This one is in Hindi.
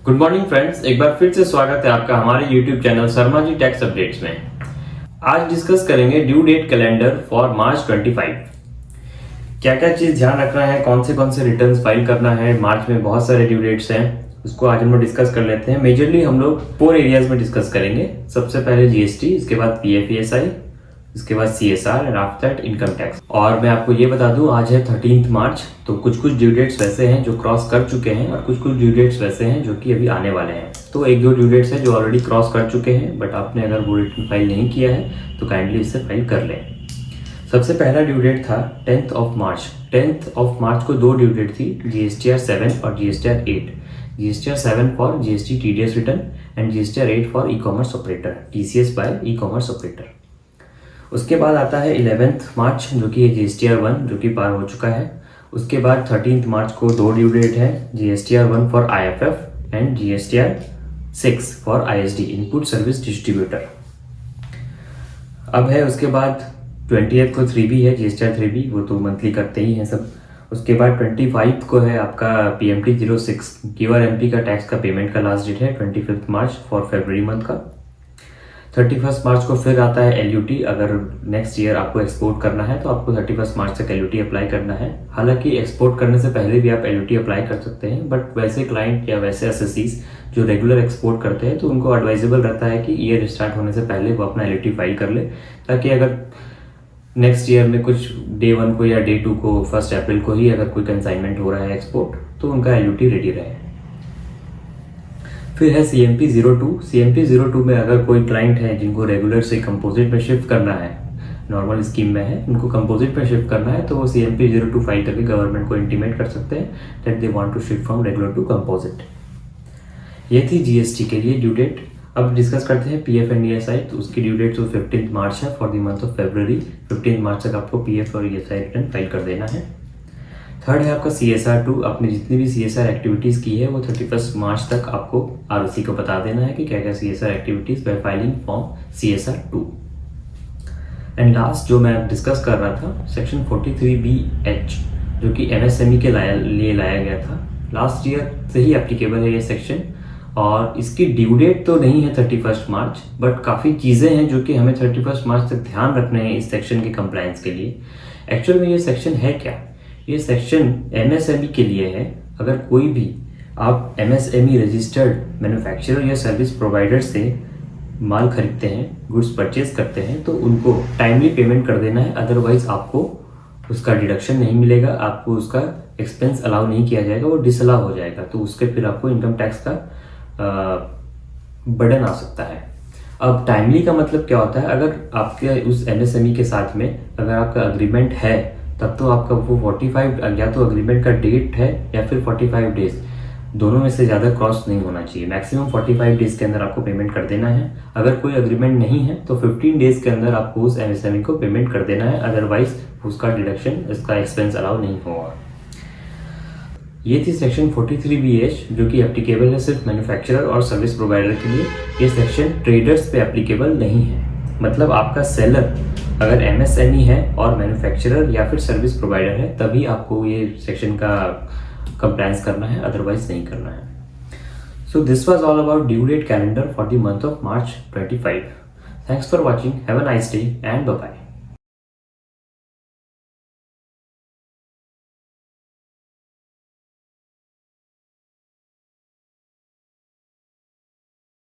गुड मॉर्निंग फ्रेंड्स, एक बार फिर से स्वागत है आपका हमारे YouTube channel Sharma ji tax updates में। आज डिस्कस करेंगे due date calendar for March 25। क्या क्या चीज ध्यान रखना है, कौन से रिटर्न्स फाइल करना है। मार्च में बहुत सारे ड्यू डेट्स हैं, उसको आज हम लोग डिस्कस कर लेते हैं। मेजरली हम लोग 4 एरियाज में डिस्कस करेंगे। सबसे पहले जीएसटी, इसके बाद पीएफईएसआई, इसके बाद CSR and after that income tax. और मैं आपको ये बता दूं, आज है 13 मार्च, तो कुछ ड्यू डेट्स वैसे हैं जो क्रॉस कर चुके हैं और कुछ ड्यू डेट्स वैसे हैं जो कि अभी आने वाले हैं। तो एक दो ड्यू डेट्स हैं जो ऑलरेडी क्रॉस कर चुके हैं, बट आपने अगर वो रिटर्न फाइल नहीं किया है तो काइंडली इससे फाइल कर लें। सबसे पहला ड्यू डेट था 10th of March. 10th of March को 2 ड्यू डेट थी, जीएसटीआर 7 और GSTR 8। GSTR 7 for GST TDS return and GSTR 8 for e commerce operator, TCS by e commerce operator. उसके बाद आता है 11th मार्च जो कि जीएसटीआर 1 जो कि पार हो चुका है। उसके बाद 13th मार्च को 2 ड्यू डेट है, GSTR 1 for IFF and GSTR 6 for ISD, input service distributor. अब है उसके बाद 20th को 3B है, जीएसटीआर 3B, वो तो मंथली करते ही हैं सब। उसके बाद 25 को है आपका PMT 06 QRMP का टैक्स का पेमेंट का लास्ट डेट है 25 मार्च फॉर फरवरी मंथ का। 31 मार्च को फिर आता है LUT। अगर नेक्स्ट ईयर आपको एक्सपोर्ट करना है तो आपको 31 मार्च तक LUT अप्लाई करना है। हालांकि एक्सपोर्ट करने से पहले भी आप LUT अप्लाई कर सकते हैं, बट वैसे क्लाइंट या वैसे एसएससीज जो रेगुलर एक्सपोर्ट करते हैं तो उनको एडवाइजेबल रहता है कि ईयर स्टार्ट होने से पहले वो अपना LUT फाइल कर ले, ताकि अगर नेक्स्ट ईयर में कुछ डे 1 को या डे 2 को 1 अप्रैल को ही अगर कोई कंसाइनमेंट हो रहा है एक्सपोर्ट तो उनका LUT रेडी रहे। फिर है CMP 02। CMP 02 में अगर कोई क्लाइंट है जिनको रेगुलर से कंपोजिट में शिफ्ट करना है, नॉर्मल स्कीम में है, उनको कंपोजिट में शिफ्ट करना है, तो वो CMP 02 फाइल करके गवर्नमेंट को इंटीमेट कर सकते हैं that they want to shift from regular to composite. ये थी जीएसटी के लिए ड्यू डेट। अब डिस्कस करते हैं PF एंड ESI। तो उसकी ड्यू डेट तो 15 मार्च है for the month of February. 15 मार्च तक आपको PF और ESI रिटर्न फाइल कर देना है। थर्ड है आपका CSR 2। आपने जितनी भी CSR एक्टिविटीज़ की है वो 31 मार्च तक आपको ROC को बता देना है कि क्या क्या CSR activities bye filing form CSR 2। And last जो मैं डिस्कस कर रहा था, सेक्शन 43BH जो कि MSME के लिए लाया गया था, लास्ट ईयर से ही एप्लीकेबल है ये सेक्शन। और इसकी ड्यू डेट तो नहीं है 31 मार्च, बट काफ़ी चीज़ें हैं जो कि हमें 31 मार्च तक ध्यान रखने हैं इस सेक्शन के कंप्लायंस के लिए। एक्चुअल में ये सेक्शन है क्या? ये सेक्शन MSME के लिए है। अगर कोई भी आप MSME रजिस्टर्ड मैन्युफैक्चरर या सर्विस प्रोवाइडर से माल खरीदते हैं, गुड्स परचेज करते हैं, तो उनको टाइमली पेमेंट कर देना है, अदरवाइज आपको उसका डिडक्शन नहीं मिलेगा, आपको उसका एक्सपेंस अलाउ नहीं किया जाएगा, वो डिसअलाउ हो जाएगा, तो उसके फिर आपको इनकम टैक्स का बर्डन आ सकता है। अब टाइमली का मतलब क्या होता है? अगर आपके उस MSME के साथ में अगर आपका अग्रीमेंट है तब तो आपका वो 45 या तो अग्रीमेंट का डेट है या फिर 45 डेज, दोनों में से ज़्यादा क्रॉस नहीं होना चाहिए। मैक्सिमम 45 डेज के अंदर आपको पेमेंट कर देना है। अगर कोई अग्रीमेंट नहीं है तो 15 डेज के अंदर आपको उस MSME को पेमेंट कर देना है, अदरवाइज उसका डिडक्शन, इसका एक्सपेंस अलाउ नहीं होगा। ये थी सेक्शन 43BH जो कि एप्लीकेबल है सिर्फ मैन्युफैक्चरर और सर्विस प्रोवाइडर के लिए। ये सेक्शन ट्रेडर्स पे एप्लीकेबल नहीं है। मतलब आपका सेलर अगर MSME है और मैन्युफैक्चरर या फिर सर्विस प्रोवाइडर है तभी आपको ये सेक्शन का कंप्लायंस करना है, अदरवाइज नहीं करना है। So this was all about due date calendar for the month of March 25। Thanks for watching, have a nice day and bye bye.